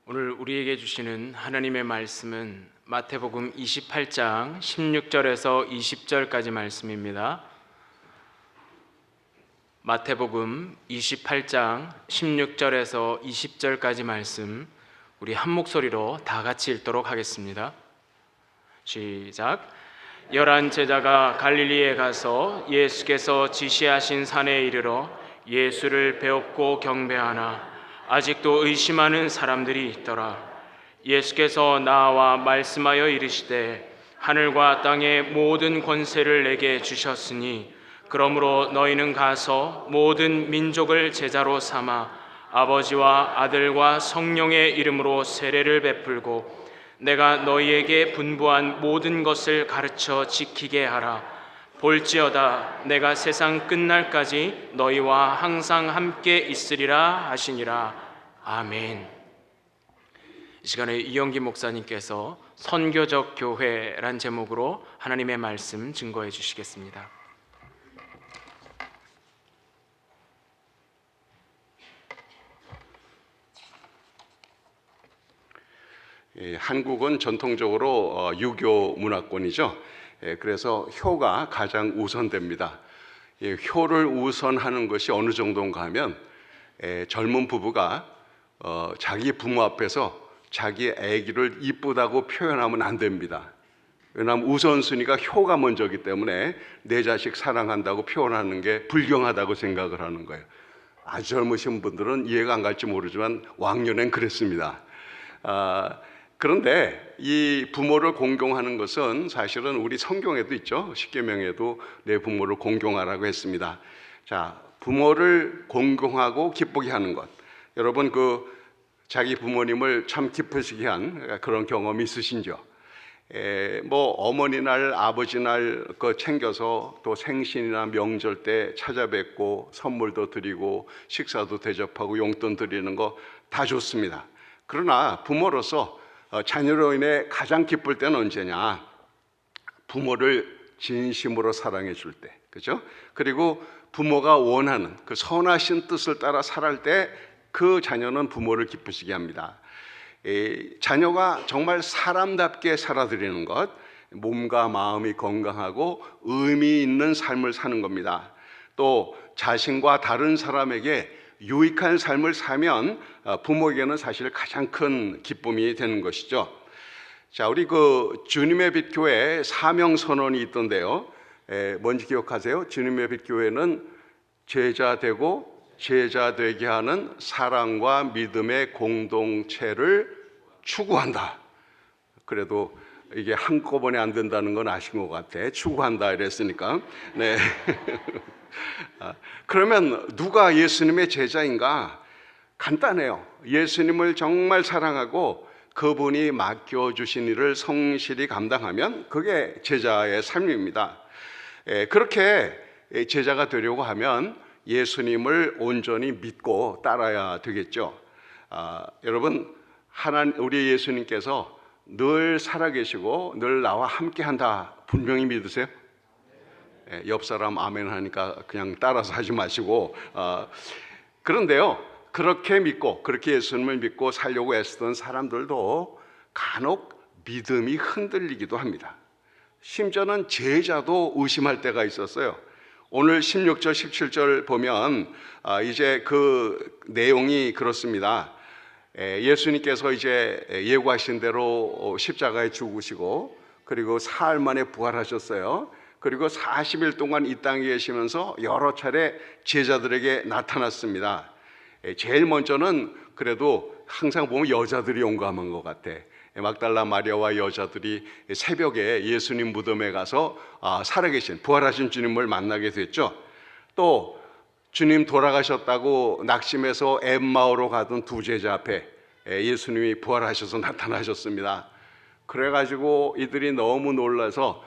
오늘 우리에게 주시는 하나님의 말씀은 마태복음 28장 16절에서 20절까지 말씀입니다. 마태복음 28장 16절에서 20절까지 말씀, 우리 한 목소리로 다 같이 읽도록 하겠습니다. 시작. 11 제자가 갈릴리에 가서 예수께서 지시하신 산에 이르러 예수를 배웁고 경배하나 아직도 의심하는 사람들이 있더라. 예수께서 나와 말씀하여 이르시되 하늘과 땅의 모든 권세를 내게 주셨으니 그러므로 너희는 가서 모든 민족을 제자로 삼아 아버지와 아들과 성령의 이름으로 세례를 베풀고 내가 너희에게 분부한 모든 것을 가르쳐 지키게 하라. 볼지어다 내가 세상 끝날까지 너희와 항상 함께 있으리라 하시니라. 아멘. 이 시간에 이영기 목사님께서 선교적 교회란 제목으로 하나님의 말씀 증거해 주시겠습니다. 한국은 전통적으로 유교 문화권이죠. 그래서 효가 가장 우선됩니다. 효를 우선하는 것이 어느 정도인가 하면 젊은 부부가 자기 부모 앞에서 자기 아기를 이쁘다고 표현하면 안 됩니다. 왜냐하면 우선순위가 효가 먼저이기 때문에 내 자식 사랑한다고 표현하는 게 불경하다고 생각을 하는 거예요. 아주 젊으신 분들은 이해가 안 갈지 모르지만 왕년엔 그랬습니다. 그런데 이 부모를 공경하는 것은 사실은 우리 성경에도 있죠. 십계명에도 내 부모를 공경하라고 했습니다. 자, 부모를 공경하고 기쁘게 하는 것. 여러분 자기 부모님을 참 기쁘시게 한 그런 경험이 있으신죠? 어머니 날, 아버지 날 챙겨서 또 생신이나 명절 때 찾아뵙고 선물도 드리고 식사도 대접하고 용돈 드리는 거 다 좋습니다. 그러나 부모로서 자녀로 인해 가장 기쁠 때는 언제냐? 부모를 진심으로 사랑해 줄 때, 그죠? 그리고 부모가 원하는 그 선하신 뜻을 따라 살아갈 때 그 자녀는 부모를 기쁘시게 합니다. 자녀가 정말 사람답게 살아드리는 것, 몸과 마음이 건강하고 의미 있는 삶을 사는 겁니다. 또 자신과 다른 사람에게 유익한 삶을 사면 부모에게는 사실 가장 큰 기쁨이 되는 것이죠. 자, 우리 주님의 빛 교회 사명 선언이 있던데요. 뭔지 기억하세요? 주님의 빛 교회는 제자 되고 제자 되게 하는 사랑과 믿음의 공동체를 추구한다. 그래도 이게 한꺼번에 안 된다는 건 아신 것 같아. 추구한다 이랬으니까. 네. 그러면 누가 예수님의 제자인가? 간단해요. 예수님을 정말 사랑하고 그분이 맡겨주신 일을 성실히 감당하면 그게 제자의 삶입니다. 그렇게 제자가 되려고 하면 예수님을 온전히 믿고 따라야 되겠죠. 여러분, 우리 예수님께서 늘 살아계시고 늘 나와 함께한다 분명히 믿으세요? 옆 사람 아멘 하니까 그냥 따라서 하지 마시고 그런데요, 그렇게 믿고 그렇게 예수님을 믿고 살려고 애쓰던 사람들도 간혹 믿음이 흔들리기도 합니다. 심지어는 제자도 의심할 때가 있었어요. 오늘 16절 17절 보면 이제 그 내용이 그렇습니다. 예수님께서 이제 예고하신 대로 십자가에 죽으시고 그리고 사흘 만에 부활하셨어요. 그리고 40일 동안 이 땅에 계시면서 여러 차례 제자들에게 나타났습니다. 제일 먼저는 그래도 항상 보면 여자들이 용감한 것 같아. 막달라 마리아와 여자들이 새벽에 예수님 무덤에 가서 살아계신 부활하신 주님을 만나게 됐죠. 또 주님 돌아가셨다고 낙심해서 엠마오로 가던 두 제자 앞에 예수님이 부활하셔서 나타나셨습니다. 그래가지고 이들이 너무 놀라서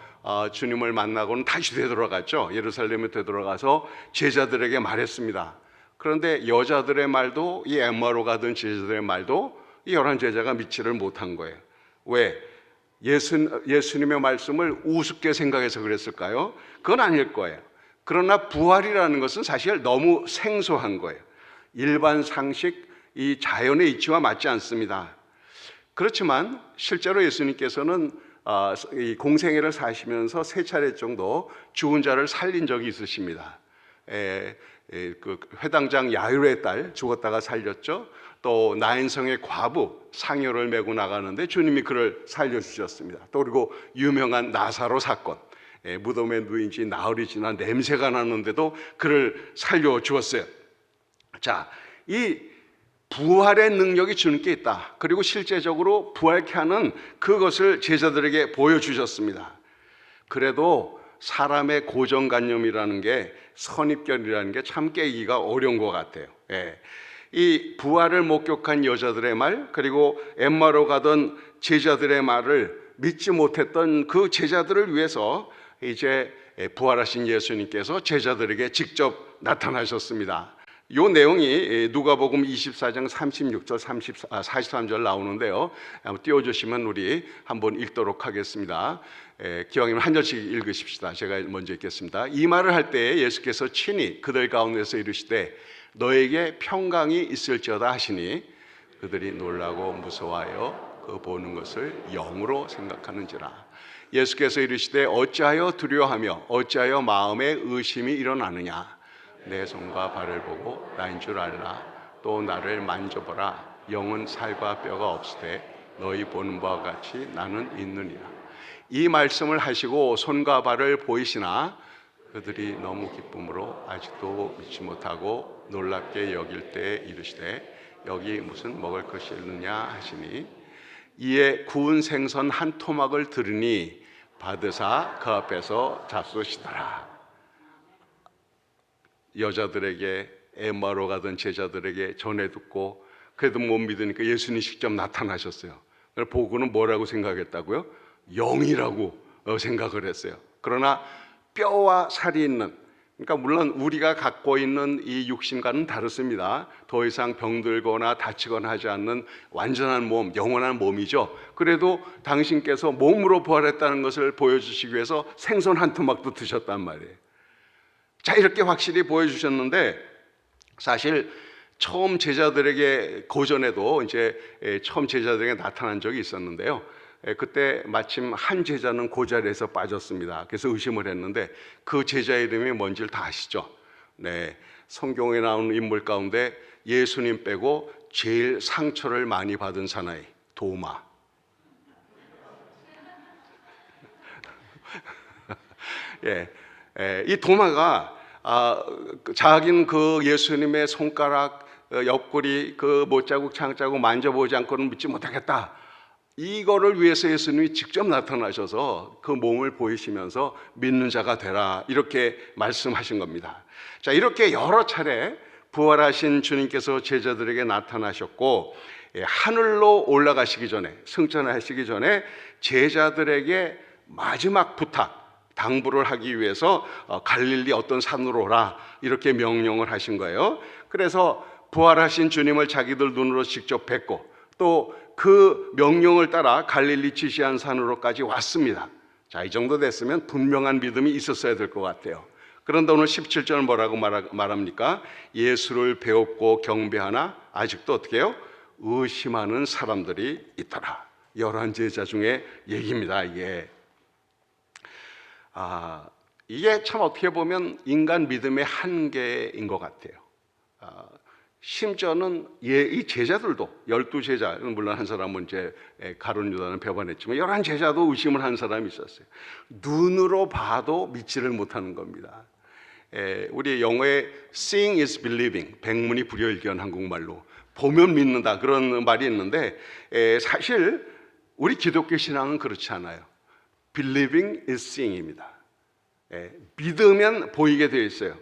주님을 만나고는 다시 되돌아갔죠. 예루살렘에 되돌아가서 제자들에게 말했습니다. 그런데 여자들의 말도 이 엠마오로 가던 제자들의 말도 이 11 제자가 믿지를 못한 거예요. 왜? 예수님의 말씀을 우습게 생각해서 그랬을까요? 그건 아닐 거예요. 그러나 부활이라는 것은 사실 너무 생소한 거예요. 일반 상식, 이 자연의 이치와 맞지 않습니다. 그렇지만 실제로 예수님께서는 이 공생애를 사시면서 3차례 정도 죽은 자를 살린 적이 있으십니다. 그 회당장 야이로의 딸 죽었다가 살렸죠. 또 나인성의 과부 상여를 메고 나가는데 주님이 그를 살려주셨습니다. 또 그리고 유명한 나사로 사건, 무덤에 누인 지 나흘이 지나 냄새가 나는데도 그를 살려주었어요. 자, 이 부활의 능력이 주님께 있다. 그리고 실제적으로 부활케 하는 그것을 제자들에게 보여주셨습니다. 그래도 사람의 고정관념이라는 게, 선입견이라는 게 참 깨기가 어려운 것 같아요. 이 부활을 목격한 여자들의 말, 그리고 엠마로 가던 제자들의 말을 믿지 못했던 그 제자들을 위해서 이제 부활하신 예수님께서 제자들에게 직접 나타나셨습니다. 이 내용이 누가복음 24장 36절 43절 나오는데요. 한번 띄워주시면 우리 한번 읽도록 하겠습니다. 기왕이면 한 절씩 읽으십시다. 제가 먼저 읽겠습니다. 이 말을 할 때 예수께서 친히 그들 가운데서 이르시되 너에게 평강이 있을지어다 하시니 그들이 놀라고 무서워하여 그 보는 것을 영으로 생각하는지라. 예수께서 이르시되 어찌하여 두려워하며 어찌하여 마음에 의심이 일어나느냐. 내 손과 발을 보고 나인 줄 알라. 또 나를 만져보라. 영은 살과 뼈가 없으되 너희 보는 바와 같이 나는 있느니라. 이 말씀을 하시고 손과 발을 보이시나 그들이 너무 기쁨으로 아직도 믿지 못하고 놀랍게 여길 때 이르시되 여기 무슨 먹을 것이 있느냐 하시니 이에 구운 생선 한 토막을 들으니 받으사 그 앞에서 잡수시더라. 여자들에게, 엠마로 가던 제자들에게 전해 듣고 그래도 못 믿으니까 예수님이 직접 나타나셨어요. 그걸 보고는 뭐라고 생각했다고요? 영이라고 생각을 했어요. 그러나 뼈와 살이 있는, 그러니까 물론 우리가 갖고 있는 이 육신과는 다릅니다. 더 이상 병들거나 다치거나 하지 않는 완전한 몸, 영원한 몸이죠. 그래도 당신께서 몸으로 부활했다는 것을 보여주시기 위해서 생선 한 토막도 드셨단 말이에요. 자, 이렇게 확실히 보여주셨는데, 사실 처음 제자들에게, 고전에도 이제 처음 제자들에게 나타난 적이 있었는데요. 그때 마침 한 제자는 그 자리에서 빠졌습니다. 그래서 의심을 했는데 그 제자 이름이 뭔지를 다 아시죠? 네, 성경에 나오는 인물 가운데 예수님 빼고 제일 상처를 많이 받은 사나이 도마. 이 도마가 자기는 그 예수님의 손가락, 옆구리, 그 못자국, 창자국 만져보지 않고는 믿지 못하겠다. 이거를 위해서 예수님이 직접 나타나셔서 그 몸을 보이시면서 믿는 자가 되라, 이렇게 말씀하신 겁니다. 자, 이렇게 여러 차례 부활하신 주님께서 제자들에게 나타나셨고, 하늘로 올라가시기 전에, 승천하시기 전에 제자들에게 마지막 부탁, 당부를 하기 위해서 갈릴리 어떤 산으로 오라, 이렇게 명령을 하신 거예요. 그래서 부활하신 주님을 자기들 눈으로 직접 뵙고 또 그 명령을 따라 갈릴리 지시한 산으로까지 왔습니다. 자, 이 정도 됐으면 분명한 믿음이 있었어야 될 것 같아요. 그런데 오늘 17절 뭐라고 말합니까? 예수를 배웠고 경배하나 아직도 어떻게 해요? 의심하는 사람들이 있더라. 11제자 중에 얘기입니다. 이게 참 어떻게 보면 인간 믿음의 한계인 것 같아요. 심지어는 이 제자들도, 12제자, 물론 한 사람은 이제 가룟 유다는 배반했지만 11제자도 의심을 한 사람이 있었어요. 눈으로 봐도 믿지를 못하는 겁니다. 우리 영어에 seeing is believing, 백문이 불여일견, 한국말로 보면 믿는다, 그런 말이 있는데 사실 우리 기독교 신앙은 그렇지 않아요. Believing is seeing입니다. 믿으면 보이게 되어 있어요.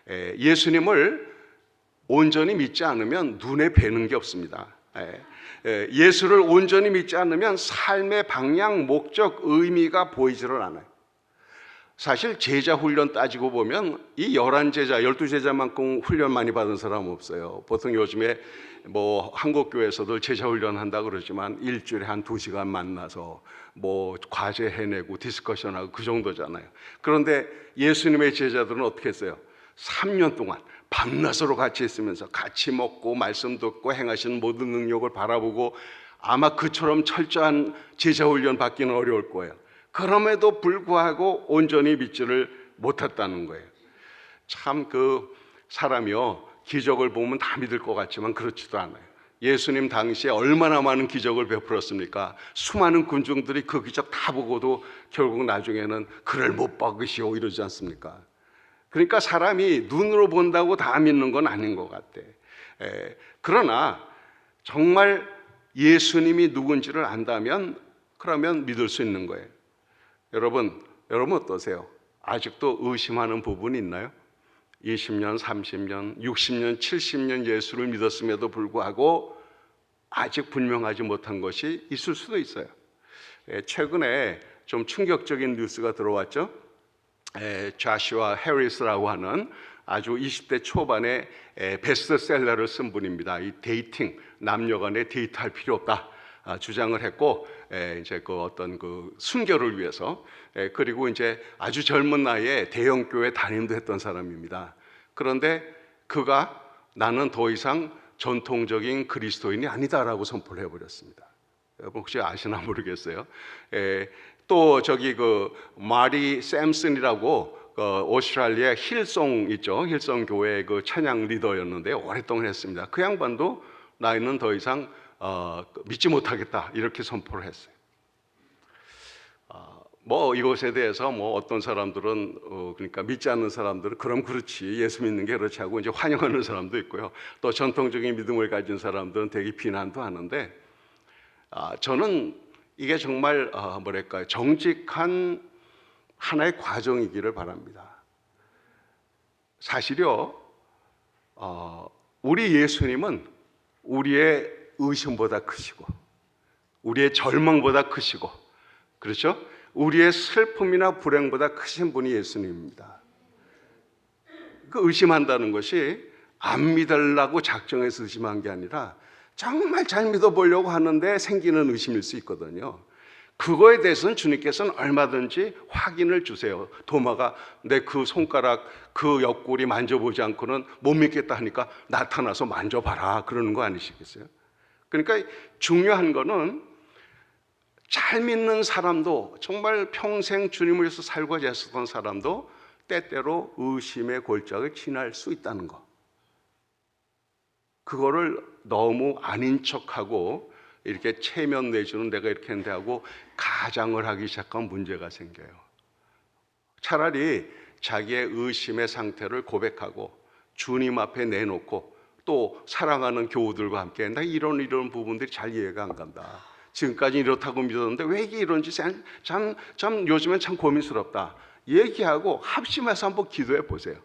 예수님을 온전히 믿지 않으면 눈에 뵈는 게 없습니다. 예수를 온전히 믿지 않으면 삶의 방향, 목적, 의미가 보이지를 않아요. 사실 제자 훈련 따지고 보면 이 11제자, 12제자만큼 훈련 많이 받은 사람은 없어요. 보통 요즘에 뭐 한국교회에서도 제자 훈련 한다고 그러지만 일주일에 한 2시간 만나서 뭐 과제 해내고 디스커션하고 그 정도잖아요. 그런데 예수님의 제자들은 어떻게 했어요? 3년 동안 밤낮으로 같이 있으면서 같이 먹고 말씀 듣고 행하신 모든 능력을 바라보고 아마 그처럼 철저한 제자 훈련 받기는 어려울 거예요. 그럼에도 불구하고 온전히 믿지를 못했다는 거예요. 참 그 사람이요, 기적을 보면 다 믿을 것 같지만 그렇지도 않아요. 예수님 당시에 얼마나 많은 기적을 베풀었습니까? 수많은 군중들이 그 기적 다 보고도 결국 나중에는 그를 못 박으시오 이러지 않습니까? 그러니까 사람이 눈으로 본다고 다 믿는 건 아닌 것 같아. 그러나 정말 예수님이 누군지를 안다면 그러면 믿을 수 있는 거예요. 여러분 어떠세요? 아직도 의심하는 부분이 있나요? 20년, 30년, 60년, 70년 예수를 믿었음에도 불구하고 아직 분명하지 못한 것이 있을 수도 있어요. 최근에 좀 충격적인 뉴스가 들어왔죠. 자슈아 해리스라고 하는 아주 20대 초반에 베스트셀러를 쓴 분입니다. 이 데이팅, 남녀 간에 데이트할 필요 없다 주장을 했고, 이제 그 어떤 그 순결을 위해서, 그리고 이제 아주 젊은 나이에 대형 교회 담임도 했던 사람입니다. 그런데 그가 나는 더 이상 전통적인 그리스도인이 아니다라고 선포를 해버렸습니다. 여러분 혹시 아시나 모르겠어요. 또 저기 그 마리 샘슨이라고 오스트랄리아 힐송 있죠. 힐송 교회 그 찬양 리더였는데 오랫동안 했습니다. 그 양반도 나이는 더 이상 믿지 못하겠다 이렇게 선포를 했어요. 뭐 이것에 대해서 뭐 어떤 사람들은 그러니까 믿지 않는 사람들은 그럼 그렇지 예수 믿는 게 그렇지 하고 이제 환영하는 사람도 있고요. 또 전통적인 믿음을 가진 사람들은 되게 비난도 하는데, 저는 이게 정말 뭐랄까요, 정직한 하나의 과정이기를 바랍니다. 사실요, 우리 예수님은 우리의 의심보다 크시고 우리의 절망보다 크시고, 그렇죠? 우리의 슬픔이나 불행보다 크신 분이 예수님입니다. 그 의심한다는 것이 안 믿으려고 작정해서 의심한 게 아니라 정말 잘 믿어보려고 하는데 생기는 의심일 수 있거든요. 그거에 대해서는 주님께서는 얼마든지 확인을 주세요. 도마가 내 그 손가락 그 옆구리 만져보지 않고는 못 믿겠다 하니까 나타나서 만져봐라 그러는 거 아니시겠어요? 그러니까 중요한 거는 잘 믿는 사람도, 정말 평생 주님을 위해서 살고자 했었던 사람도 때때로 의심의 골짜기를 지날 수 있다는 거. 그거를 너무 아닌 척하고 이렇게 체면 내주는 내가 이렇게 했는데 하고 가장을 하기 시작하면 문제가 생겨요. 차라리 자기의 의심의 상태를 고백하고 주님 앞에 내놓고 또 사랑하는 교우들과 함께 나 이런 부분들이 잘 이해가 안 간다. 지금까지 이렇다고 믿었는데 왜 이게 이런지 참 요즘엔 참 고민스럽다. 얘기하고 합심해서 한번 기도해 보세요.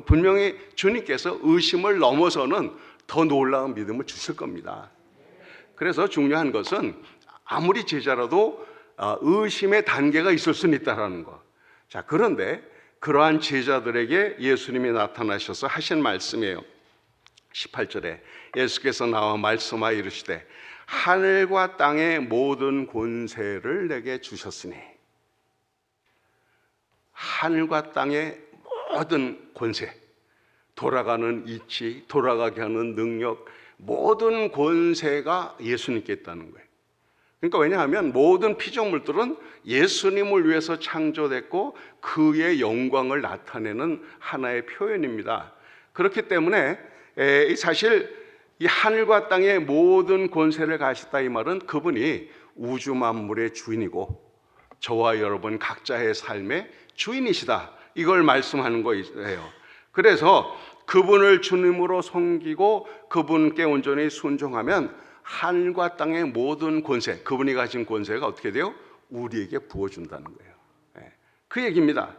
분명히 주님께서 의심을 넘어서는 더 놀라운 믿음을 주실 겁니다. 그래서 중요한 것은 아무리 제자라도 의심의 단계가 있을 수는 있다는 거. 자, 그런데 그러한 제자들에게 예수님이 나타나셔서 하신 말씀이에요. 18절에 예수께서 나와 말씀하여 이르시되 하늘과 땅의 모든 권세를 내게 주셨으니, 하늘과 땅의 모든 권세, 돌아가는 이치, 돌아가게 하는 능력, 모든 권세가 예수님께 있다는 거예요. 그러니까 왜냐하면 모든 피조물들은 예수님을 위해서 창조됐고 그의 영광을 나타내는 하나의 표현입니다. 그렇기 때문에 사실 이 하늘과 땅의 모든 권세를 가셨다 이 말은 그분이 우주 만물의 주인이고 저와 여러분 각자의 삶의 주인이시다, 이걸 말씀하는 거예요. 그래서 그분을 주님으로 섬기고 그분께 온전히 순종하면 하늘과 땅의 모든 권세, 그분이 가진 권세가 어떻게 돼요? 우리에게 부어준다는 거예요. 그 얘기입니다.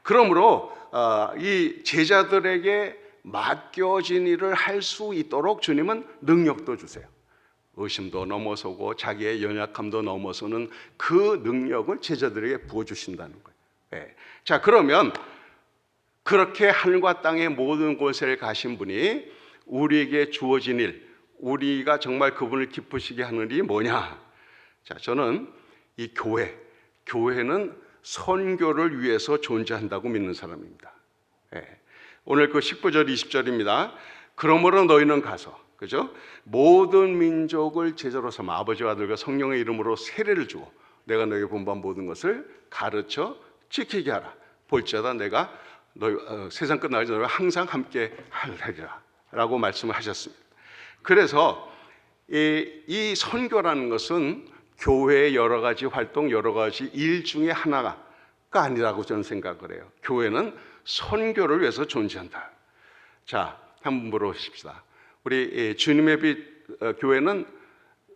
그러므로 이 제자들에게 맡겨진 일을 할 수 있도록 주님은 능력도 주세요. 의심도 넘어서고 자기의 연약함도 넘어서는 그 능력을 제자들에게 부어주신다는 거예요. 자, 그러면 그렇게 하늘과 땅의 모든 곳에 가신 분이 우리에게 주어진 일, 우리가 정말 그분을 기쁘시게 하는 일이 뭐냐? 자, 저는 이 교회는 선교를 위해서 존재한다고 믿는 사람입니다. 오늘 그 19절 20절입니다. 그러므로 너희는 가서, 그죠? 모든 민족을 제자로 삼아 아버지와 아들과 성령의 이름으로 세례를 주고 내가 너에게 분부한 모든 것을 가르쳐 지키게 하라. 볼지어다 내가 세상 끝나기 전에 항상 함께 하리라 라고 말씀을 하셨습니다. 그래서 이 선교라는 것은 교회의 여러 가지 활동, 여러 가지 일 중에 하나가 아니라고 저는 생각을 해요. 교회는 선교를 위해서 존재한다. 자, 한번 물어보십시다. 우리 주님의 빛 교회는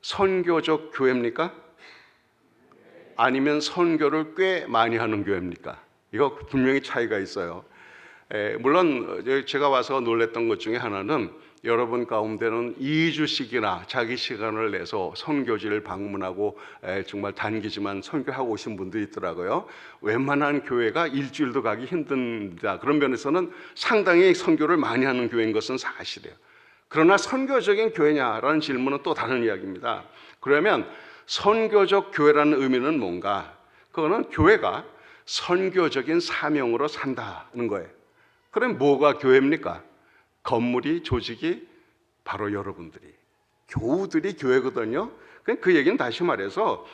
선교적 교회입니까? 아니면 선교를 꽤 많이 하는 교회입니까? 이거 분명히 차이가 있어요. 물론 제가 와서 놀랬던 것 중에 하나는 여러분 가운데는 2주씩이나 자기 시간을 내서 선교지를 방문하고 정말 단기지만 선교하고 오신 분들이 있더라고요. 웬만한 교회가 일주일도 가기 힘든다. 그런 면에서는 상당히 선교를 많이 하는 교회인 것은 사실이에요. 그러나 선교적인 교회냐라는 질문은 또 다른 이야기입니다. 그러면 선교적 교회라는 의미는 뭔가? 그거는 교회가 선교적인 사명으로 산다는 거예요. 그럼 뭐가 교회입니까? 건물이, 조직이 바로 여러분들이, 교우들이 교회거든요. 그 얘기는 다시 말해서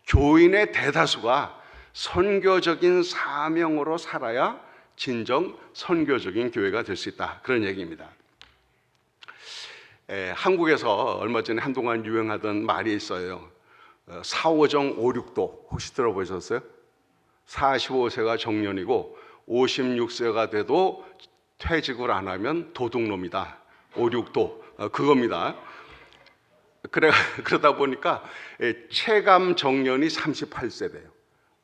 교인의 대다수가 선교적인 사명으로 살아야 진정 선교적인 교회가 될 수 있다. 그런 얘기입니다. 한국에서 얼마 전에 한동안 유행하던 말이 있어요. 4.5정 5.6도 혹시 들어보셨어요? 45세가 정년이고 56세가 돼도 퇴직을 안 하면 도둑놈이다. 5.6도 그겁니다. 그러다 보니까 체감 정년이 38세 돼요.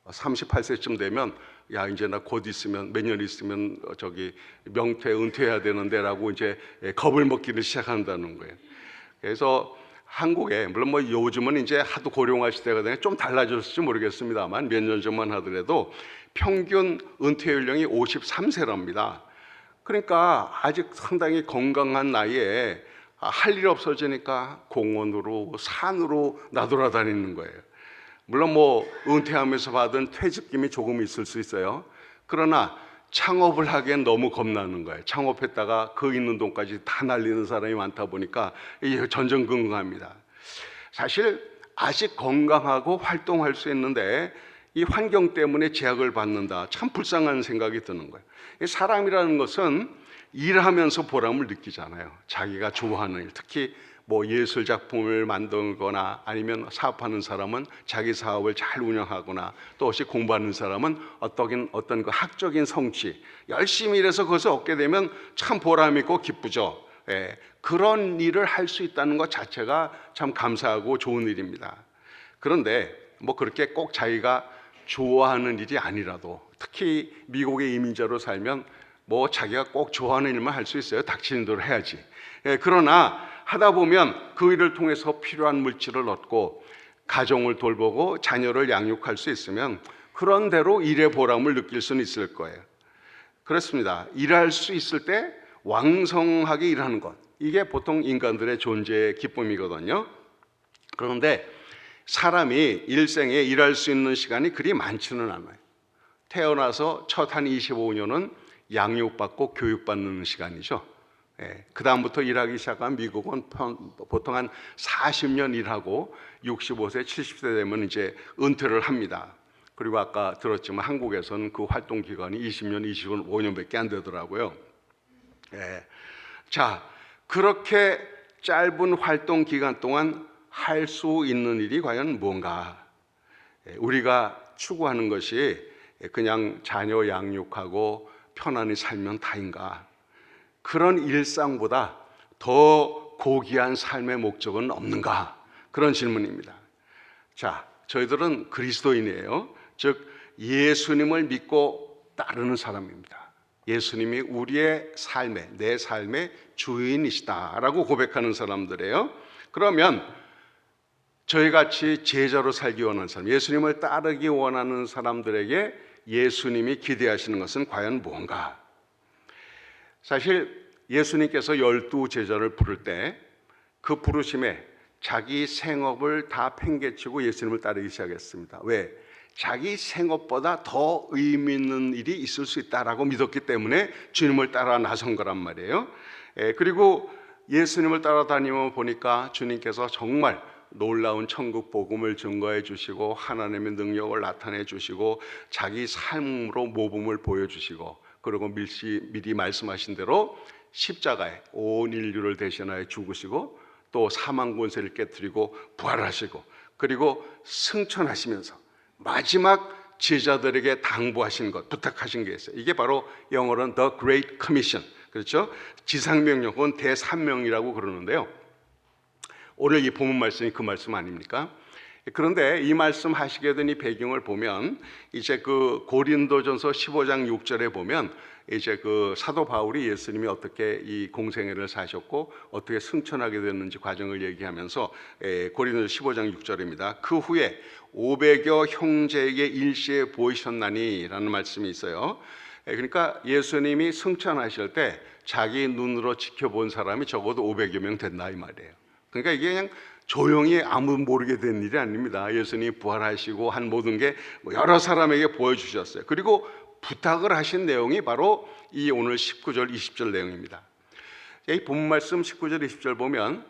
38세쯤 되면 야 이제 나 곧 있으면 몇 년 있으면 저기 명퇴 은퇴해야 되는데라고 이제 겁을 먹기를 시작한다는 거예요. 그래서 한국에 물론 뭐 요즘은 이제 하도 고령화 시대가 되니까 좀 달라졌을지 모르겠습니다만 몇 년 전만 하더라도 평균 은퇴 연령이 53세랍니다. 그러니까 아직 상당히 건강한 나이에 할 일 없어지니까 공원으로 산으로 나돌아다니는 거예요. 물론 뭐 은퇴하면서 받은 퇴직금이 조금 있을 수 있어요. 그러나 창업을 하기엔 너무 겁나는 거예요. 창업했다가 그 있는 돈까지 다 날리는 사람이 많다 보니까 이게 전전긍긍합니다. 사실 아직 건강하고 활동할 수 있는데 이 환경 때문에 제약을 받는다. 참 불쌍한 생각이 드는 거예요. 사람이라는 것은 일하면서 보람을 느끼잖아요. 자기가 좋아하는 일, 특히 뭐 예술 작품을 만들거나 아니면 사업하는 사람은 자기 사업을 잘 운영하거나 또 혹시 공부하는 사람은 어떤 그 학적인 성취, 열심히 일해서 그것을 얻게 되면 참 보람 있고 기쁘죠. 그런 일을 할 수 있다는 것 자체가 참 감사하고 좋은 일입니다. 그런데 뭐 그렇게 꼭 자기가 좋아하는 일이 아니라도 특히 미국의 이민자로 살면 뭐 자기가 꼭 좋아하는 일만 할 수 있어요. 닥치는 대로 해야지. 그러나 하다 보면 그 일을 통해서 필요한 물질을 얻고 가정을 돌보고 자녀를 양육할 수 있으면 그런 대로 일의 보람을 느낄 수는 있을 거예요. 그렇습니다. 일할 수 있을 때 왕성하게 일하는 것, 이게 보통 인간들의 존재의 기쁨이거든요. 그런데 사람이 일생에 일할 수 있는 시간이 그리 많지는 않아요. 태어나서 첫 한 25년은 양육받고 교육받는 시간이죠. 그 다음부터 일하기 시작한 미국은 보통 한 40년 일하고 65세, 70세 되면 이제 은퇴를 합니다. 그리고 아까 들었지만 한국에서는 그 활동 기간이 20년, 25년밖에 안 되더라고요. 자, 그렇게 짧은 활동 기간 동안 할 수 있는 일이 과연 뭔가? 우리가 추구하는 것이 그냥 자녀 양육하고 편안히 살면 다인가? 그런 일상보다 더 고귀한 삶의 목적은 없는가? 그런 질문입니다. 자, 저희들은 그리스도인이에요. 즉 예수님을 믿고 따르는 사람입니다. 예수님이 우리의 삶의, 내 삶의 주인이시다라고 고백하는 사람들이에요. 그러면 저희같이 제자로 살기 원하는 사람, 예수님을 따르기 원하는 사람들에게 예수님이 기대하시는 것은 과연 뭔가? 사실 예수님께서 12 제자를 부를 때 그 부르심에 자기 생업을 다 팽개치고 예수님을 따르기 시작했습니다. 왜? 자기 생업보다 더 의미 있는 일이 있을 수 있다라고 믿었기 때문에 주님을 따라 나선 거란 말이에요. 그리고 예수님을 따라다니며 보니까 주님께서 정말 놀라운 천국 복음을 증거해 주시고 하나님의 능력을 나타내 주시고 자기 삶으로 모범을 보여주시고 그리고 미리 말씀하신 대로 십자가에 온 인류를 대신하여 죽으시고 또 사망 권세를 깨뜨리고 부활하시고 그리고 승천하시면서 마지막 제자들에게 당부하신 것, 부탁하신 게 있어요. 이게 바로 영어로는 The Great Commission, 그렇죠? 지상명령 혹은 대산명이라고 그러는데요. 오늘 이 본문 말씀이 그 말씀 아닙니까? 그런데 이 말씀 하시게 된 이 배경을 보면 이제 그 고린도전서 15장 6절에 보면 이제 그 사도 바울이 예수님이 어떻게 이 공생애를 사셨고 어떻게 승천하게 됐는지 과정을 얘기하면서 고린도전서 15장 6절입니다. 그 후에 500여 형제에게 일시에 보이셨나니라는 말씀이 있어요. 그러니까 예수님이 승천하실 때 자기 눈으로 지켜본 사람이 적어도 500여 명 된다 이 말이에요. 그러니까 이게 그냥 조용히 아무 모르게 된 일이 아닙니다. 예수님이 부활하시고 한 모든 게 여러 사람에게 보여주셨어요. 그리고 부탁을 하신 내용이 바로 이 오늘 19절 20절 내용입니다. 이 본문 말씀 19절 20절 보면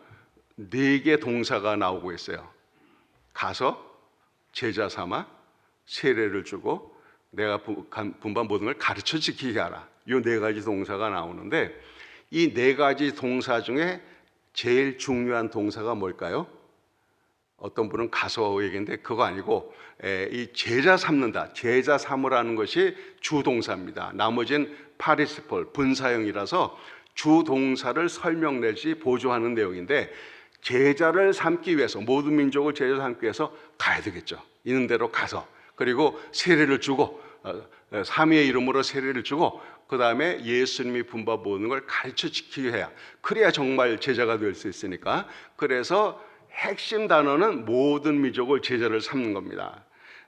4개 동사가 나오고 있어요. 가서 제자 삼아 세례를 주고 내가 분반 모든 걸 가르쳐 지키게 하라. 이 4가지 동사가 나오는데 이 4가지 동사 중에 제일 중요한 동사가 뭘까요? 어떤 분은 가서 얘기인데 그거 아니고 이 제자 삼는다, 제자 삼으라는 것이 주동사입니다. 나머지는 파티시플, 분사형이라서 주동사를 설명 내지 보조하는 내용인데 제자를 삼기 위해서 모든 민족을 제자 삼기 위해서 가야 되겠죠. 있는 대로 가서 그리고 세례를 주고 삼위의 이름으로 세례를 주고 그 다음에 예수님이 분바 모든 걸 가르쳐 지키게 해야 그래야 정말 제자가 될 수 있으니까 그래서 핵심 단어는 모든 민족을 제자를 삼는 겁니다.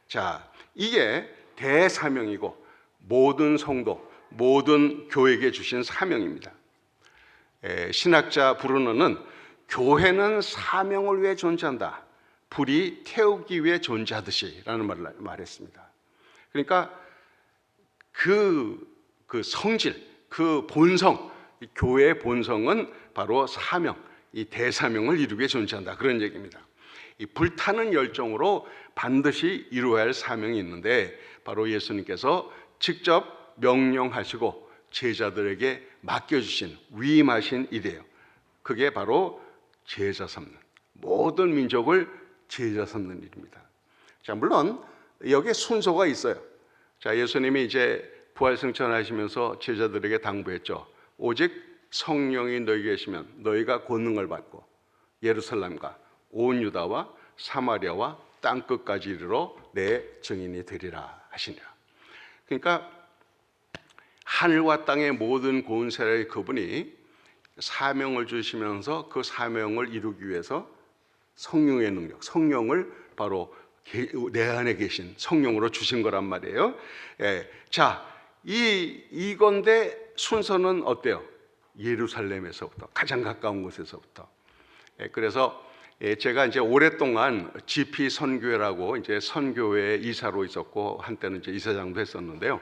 자, 이게 대사명이고 모든 성도, 모든 교회에게 주신 사명입니다. 신학자 브루너는 교회는 사명을 위해 존재한다. 불이 태우기 위해 존재하듯이 라는 말을 말했습니다. 그러니까 그 성질, 그 본성, 교회의 본성은 바로 사명, 이 대사명을 이루기 위해 존재한다. 그런 얘기입니다. 이 불타는 열정으로 반드시 이루어야 할 사명이 있는데 바로 예수님께서 직접 명령하시고 제자들에게 맡겨주신 위임하신 일이에요. 그게 바로 제자 삼는, 모든 민족을 제자 삼는 일입니다. 자, 물론 여기에 순서가 있어요. 자, 예수님이 이제 부활승천하시면서 제자들에게 당부했죠. 오직 성령이 너희에게 계시면 너희가 권능을 받고 예루살렘과 온 유다와 사마리아와 땅끝까지 이르러 내 증인이 되리라 하시니라. 그러니까 하늘과 땅의 모든 권세의 그분이 사명을 주시면서 그 사명을 이루기 위해서 성령의 능력, 성령을 바로 내 안에 계신 성령으로 주신 거란 말이에요. 자, 이건데 순서는 어때요? 예루살렘에서부터 가장 가까운 곳에서부터. 그래서 제가 이제 오랫동안 GP 선교회라고 이제 선교회 이사로 있었고 한때는 이제 이사장도 했었는데요.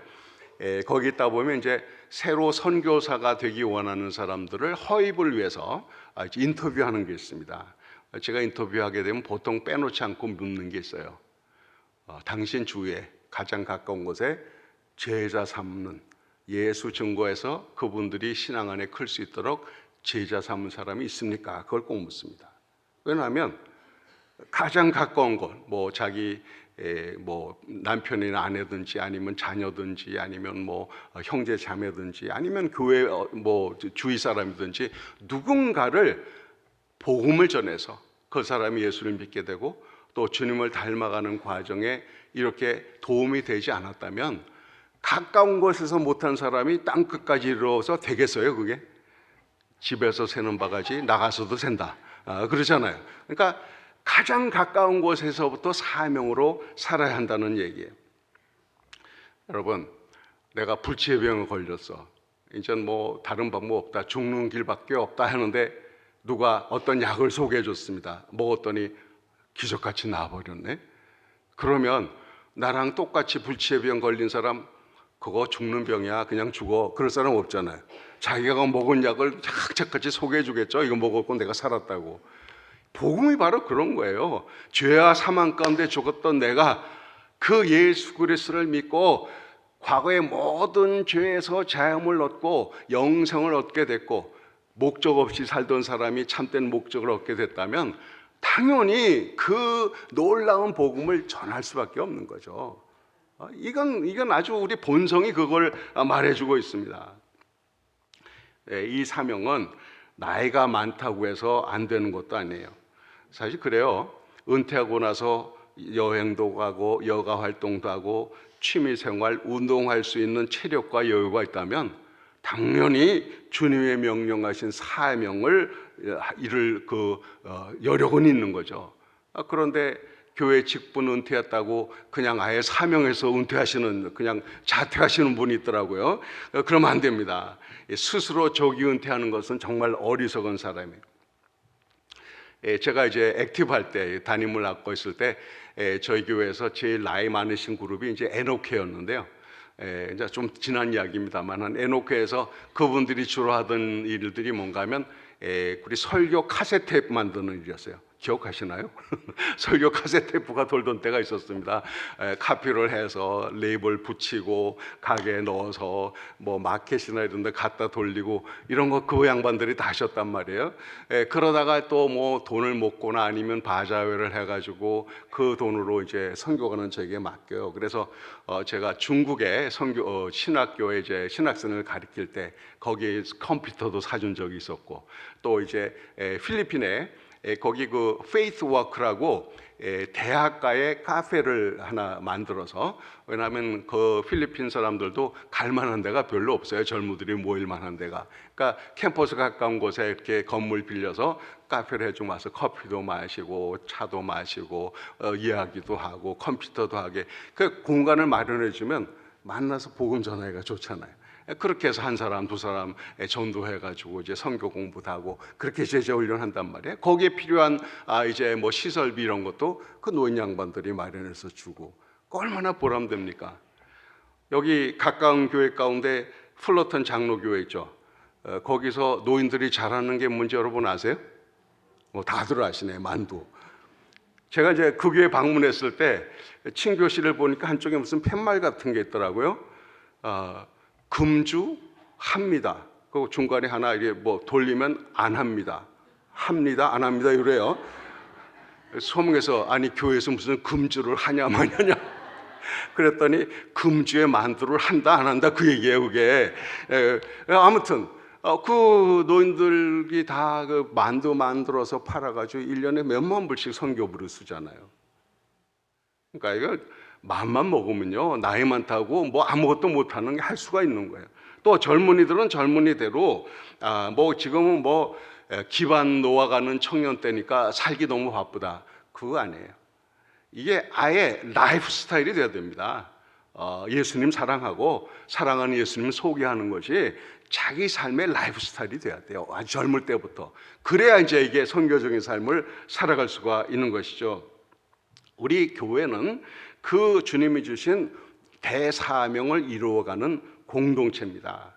거기 있다 보면 이제 새로 선교사가 되기 원하는 사람들을 허입을 위해서 인터뷰하는 게 있습니다. 제가 인터뷰하게 되면 보통 빼놓지 않고 묻는 게 있어요. 당신 주위에 가장 가까운 곳에 제자 삼는 예수 증거해서 그분들이 신앙 안에 클 수 있도록 제자 삼은 사람이 있습니까? 그걸 꼭 묻습니다. 왜냐하면 가장 가까운 곳, 뭐 자기 뭐 남편이나 아내든지 아니면 자녀든지 아니면 뭐 형제 자매든지 아니면 교회 뭐 주위 사람이든지 누군가를 복음을 전해서 그 사람이 예수를 믿게 되고 또 주님을 닮아가는 과정에 이렇게 도움이 되지 않았다면 가까운 곳에서 못한 사람이 땅끝까지 이르러서 되겠어요? 그게 집에서 새는 바가지 나가서도 샌다, 그러잖아요. 그러니까 가장 가까운 곳에서부터 사명으로 살아야 한다는 얘기예요. 여러분, 내가 불치병에 걸렸어. 이제 뭐 다른 방법 없다, 죽는 길밖에 없다 하는데 누가 어떤 약을 소개해 줬습니다. 먹었더니 기적같이 나아버렸네. 그러면 나랑 똑같이 불치병 걸린 사람 그거 죽는 병이야. 그냥 죽어. 그럴 사람 없잖아요. 자기가 먹은 약을 착착같이 소개해 주겠죠. 이거 먹었고 내가 살았다고. 복음이 바로 그런 거예요. 죄와 사망 가운데 죽었던 내가 그 예수 그리스도를 믿고 과거의 모든 죄에서 자유함을 얻고 영생을 얻게 됐고 목적 없이 살던 사람이 참된 목적을 얻게 됐다면 당연히 그 놀라운 복음을 전할 수밖에 없는 거죠. 이건 아주 우리 본성이 그걸 말해주고 있습니다. 이 사명은 나이가 많다고 해서 안 되는 것도 아니에요. 사실 그래요. 은퇴하고 나서 여행도 가고 여가 활동도 하고 취미생활, 운동할 수 있는 체력과 여유가 있다면 당연히 주님의 명령하신 사명을 이룰 여력은 있는 거죠. 그런데 교회 직분 은퇴했다고 그냥 아예 사명에서 은퇴하시는, 그냥 자퇴하시는 분이 있더라고요. 그러면 안 됩니다. 스스로 조기 은퇴하는 것은 정말 어리석은 사람이에요. 제가 이제 액티브 할 때, 담임을 맡고 있을 때 저희 교회에서 제일 나이 많으신 그룹이 이제 에노케였는데요. 이제 좀 지난 이야기입니다만 에노케에서 그분들이 주로 하던 일들이 뭔가 하면 우리 설교 카세트 테이프 만드는 일이었어요. 기억하시나요? 설교 카세트 테이프가 돌던 때가 있었습니다. 카피를 해서 레이블 붙이고 가게에 넣어서 뭐 마켓이나 이런 데 갖다 돌리고 이런 거 그 양반들이 다 하셨단 말이에요. 그러다가 또 뭐 돈을 먹거나 아니면 바자회를 해가지고 그 돈으로 이제 선교가는 저에게 맡겨요. 그래서 제가 중국의 신학교에 이제 신학생을 가르칠 때 거기에 컴퓨터도 사준 적이 있었고, 또 이제 필리핀에 거기 그 페이스 워크라고 대학가에 카페를 하나 만들어서, 왜냐하면 그 필리핀 사람들도 갈 만한 데가 별로 없어요. 젊은들이 모일 만한 데가. 그러니까 캠퍼스 가까운 곳에 이렇게 건물 빌려서 카페를 해주고 와서 커피도 마시고 차도 마시고 이야기도 하고 컴퓨터도 하게 그 공간을 마련해 주면 만나서 복음 전하기가 좋잖아요. 그렇게 해서 한 사람 두 사람 전도해가지고 이제 선교 공부도 하고 그렇게 제자 훈련한단 말이에요. 거기에 필요한 이제 뭐 시설비 이런 것도 그 노인 양반들이 마련해서 주고, 얼마나 보람됩니까? 여기 가까운 교회 가운데 플러턴 장로교회 있죠. 거기서 노인들이 잘하는 게 뭔지 여러분 아세요? 다들 아시네. 만두. 제가 이제 그 교회 방문했을 때 친교실을 보니까 한쪽에 무슨 팻말 같은 게 있더라고요. 금주 합니다. 그 중간에 하나 이게 뭐 돌리면 안 합니다. 합니다, 안 합니다 이래요. 소문에서 아니 교회에서 무슨 금주를 하냐 마냐냐. 그랬더니 금주에 만두를 한다 안 한다 그 얘기예요 그게. 아무튼 그 노인들이 다 그 만두 만들어서 팔아가지고 1년에 몇만 불씩 선교부를 쓰잖아요. 그러니까 이거 마음만 먹으면요 나이 많다고 뭐 아무것도 못하는 게 할 수가 있는 거예요. 또 젊은이들은 젊은이대로 뭐 지금은 뭐 기반 놓아가는 청년 때니까 살기 너무 바쁘다, 그거 아니에요. 이게 아예 라이프 스타일이 돼야 됩니다. 예수님 사랑하고 사랑하는 예수님 소개하는 것이 자기 삶의 라이프 스타일이 돼야 돼요. 아주 젊을 때부터. 그래야 이제 이게 선교적인 삶을 살아갈 수가 있는 것이죠. 우리 교회는 그 주님이 주신 대사명을 이루어가는 공동체입니다.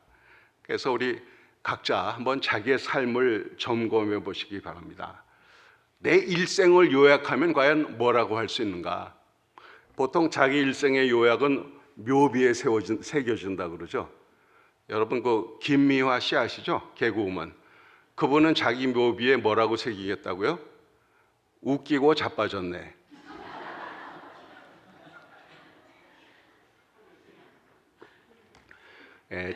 그래서 우리 각자 한번 자기의 삶을 점검해 보시기 바랍니다. 내 일생을 요약하면 과연 뭐라고 할 수 있는가? 보통 자기 일생의 요약은 묘비에 새겨진다 그러죠. 여러분 그 김미화 씨 아시죠? 개그우먼. 그분은 자기 묘비에 뭐라고 새기겠다고요? 웃기고 자빠졌네.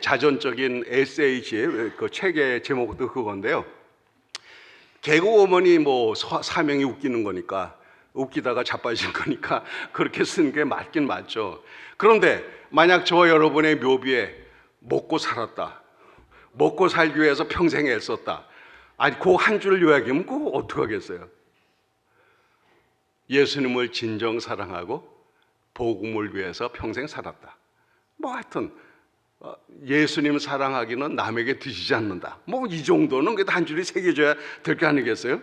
자전적인 에세이지의 그 책의 제목도 그건데요. 개그우먼이 뭐 사명이 웃기는 거니까, 웃기다가 자빠진 거니까 그렇게 쓰는 게 맞긴 맞죠. 그런데 만약 저 여러분의 묘비에 먹고 살았다, 먹고 살기 위해서 평생 애썼다, 아니 그 한 줄 요약이면 그거 어떡하겠어요? 예수님을 진정 사랑하고 복음을 위해서 평생 살았다. 뭐 하여튼 예수님 사랑하기는 남에게 드시지 않는다. 뭐 이 정도는 그래도 한 줄이 새겨져야 될 거 아니겠어요?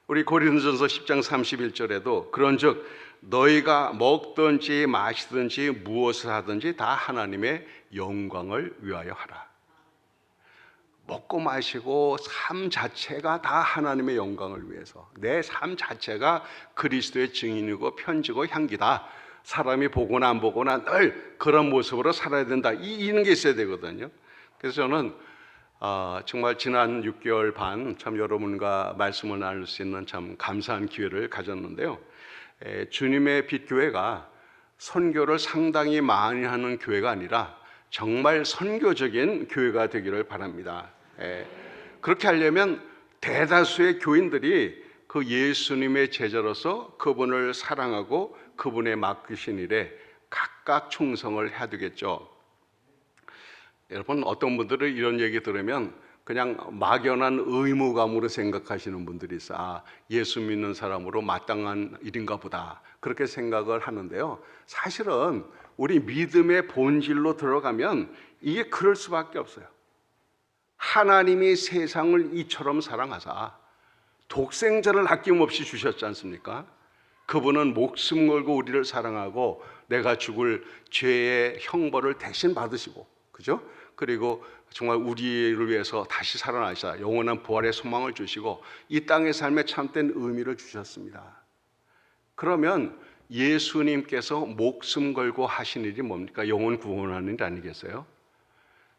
우리 고린도전서 10장 31절에도 그런즉 너희가 먹든지 마시든지 무엇을 하든지 다 하나님의 영광을 위하여 하라. 먹고 마시고 삶 자체가 다 하나님의 영광을 위해서, 내 삶 자체가 그리스도의 증인이고 편지고 향기다. 사람이 보거나 안 보거나 늘 그런 모습으로 살아야 된다. 이런 게 있어야 되거든요. 그래서 저는 정말 지난 6개월 반 참 여러분과 말씀을 나눌 수 있는 참 감사한 기회를 가졌는데요. 주님의 빛 교회가 선교를 상당히 많이 하는 교회가 아니라 정말 선교적인 교회가 되기를 바랍니다. 그렇게 하려면 대다수의 교인들이 그 예수님의 제자로서 그분을 사랑하고 그분의 맡기신 일에 각각 충성을 해야 되겠죠. 여러분, 어떤 분들은 이런 얘기 들으면 그냥 막연한 의무감으로 생각하시는 분들이 있어. 예수 믿는 사람으로 마땅한 일인가 보다, 그렇게 생각을 하는데요. 사실은 우리 믿음의 본질로 들어가면 이게 그럴 수밖에 없어요. 하나님이 세상을 이처럼 사랑하사 독생자를 아낌없이 주셨지 않습니까? 그분은 목숨 걸고 우리를 사랑하고 내가 죽을 죄의 형벌을 대신 받으시고, 그죠? 그리고 정말 우리를 위해서 다시 살아나시다 영원한 부활의 소망을 주시고 이 땅의 삶에 참된 의미를 주셨습니다. 그러면 예수님께서 목숨 걸고 하신 일이 뭡니까? 영혼 구원하는 일 아니겠어요?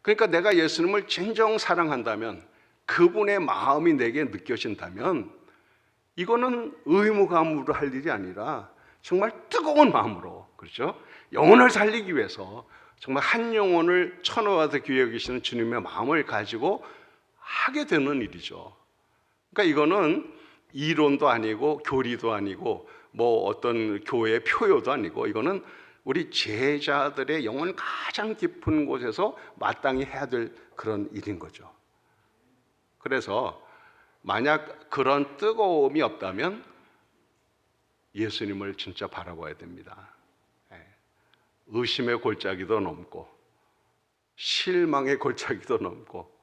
그러니까 내가 예수님을 진정 사랑한다면, 그분의 마음이 내게 느껴진다면, 이거는 의무감으로 할 일이 아니라 정말 뜨거운 마음으로, 그렇죠? 영혼을 살리기 위해서 정말 한 영혼을 천하와 같게 여기시는 주님의 마음을 가지고 하게 되는 일이죠. 그러니까 이거는 이론도 아니고 교리도 아니고 뭐 어떤 교회의 표요도 아니고, 이거는 우리 제자들의 영혼 가장 깊은 곳에서 마땅히 해야 될 그런 일인 거죠. 그래서 만약 그런 뜨거움이 없다면 예수님을 진짜 바라봐야 됩니다. 의심의 골짜기도 넘고 실망의 골짜기도 넘고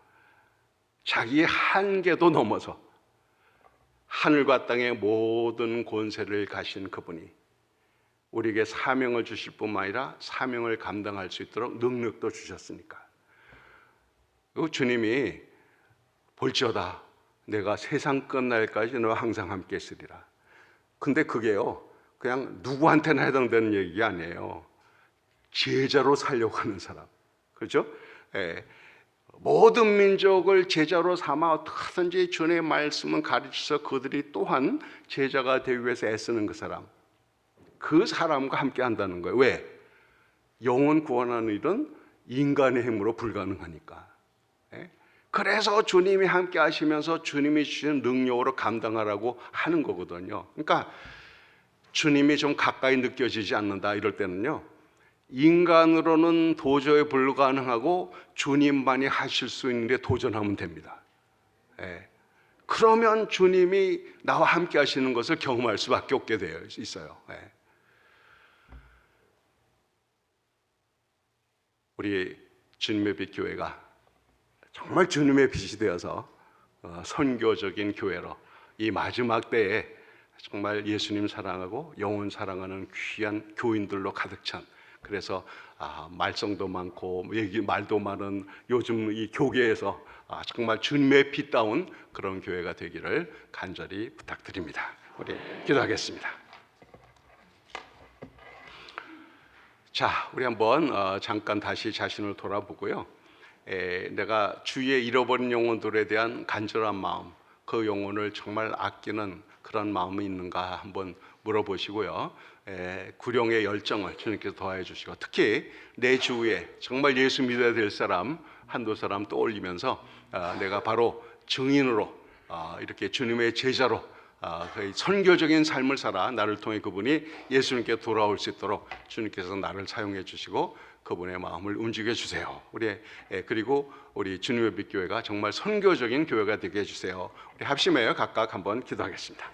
자기의 한계도 넘어서 하늘과 땅의 모든 권세를 가신 그분이 우리에게 사명을 주실 뿐만 아니라 사명을 감당할 수 있도록 능력도 주셨으니까. 그리고 주님이 볼지어다 내가 세상 끝날까지 너와 항상 함께 있으리라. 근데 그게요, 그냥 누구한테나 해당되는 얘기가 아니에요. 제자로 살려고 하는 사람, 그렇죠? 모든 민족을 제자로 삼아 어떻게든지 주님의 말씀을 가르쳐서 그들이 또한 제자가 되기 위해서 애쓰는 그 사람, 그 사람과 함께 한다는 거예요. 왜? 영혼 구원하는 일은 인간의 힘으로 불가능하니까. 그래서 주님이 함께 하시면서 주님이 주신 능력으로 감당하라고 하는 거거든요. 그러니까 주님이 좀 가까이 느껴지지 않는다 이럴 때는요, 인간으로는 도저히 불가능하고 주님만이 하실 수 있는 데 도전하면 됩니다. 그러면 주님이 나와 함께 하시는 것을 경험할 수밖에 없게 되어 있어요. 우리 주님의 빛 교회가 정말 주님의 빛이 되어서 선교적인 교회로 이 마지막 때에 정말 예수님 사랑하고 영혼 사랑하는 귀한 교인들로 가득 찬, 그래서 말썽도 많고 말도 많은 요즘 이 교계에서 정말 주님의 빛다운 그런 교회가 되기를 간절히 부탁드립니다. 우리 기도하겠습니다. 자, 우리 한번 잠깐 다시 자신을 돌아보고요. 내가 주위에 잃어버린 영혼들에 대한 간절한 마음, 그 영혼을 정말 아끼는 그런 마음이 있는가 한번 물어보시고요. 구령의 열정을 주님께서 더해 주시고, 특히 내 주위에 정말 예수 믿어야 될 사람 한두 사람 떠올리면서 내가 바로 증인으로 이렇게 주님의 제자로 선교적인 삶을 살아 나를 통해 그분이 예수님께 돌아올 수 있도록 주님께서 나를 사용해 주시고 그분의 마음을 움직여 주세요. 그리고 우리 주님의 빛 교회가 정말 선교적인 교회가 되게 해 주세요. 우리 합심하여 각각 한번 기도하겠습니다.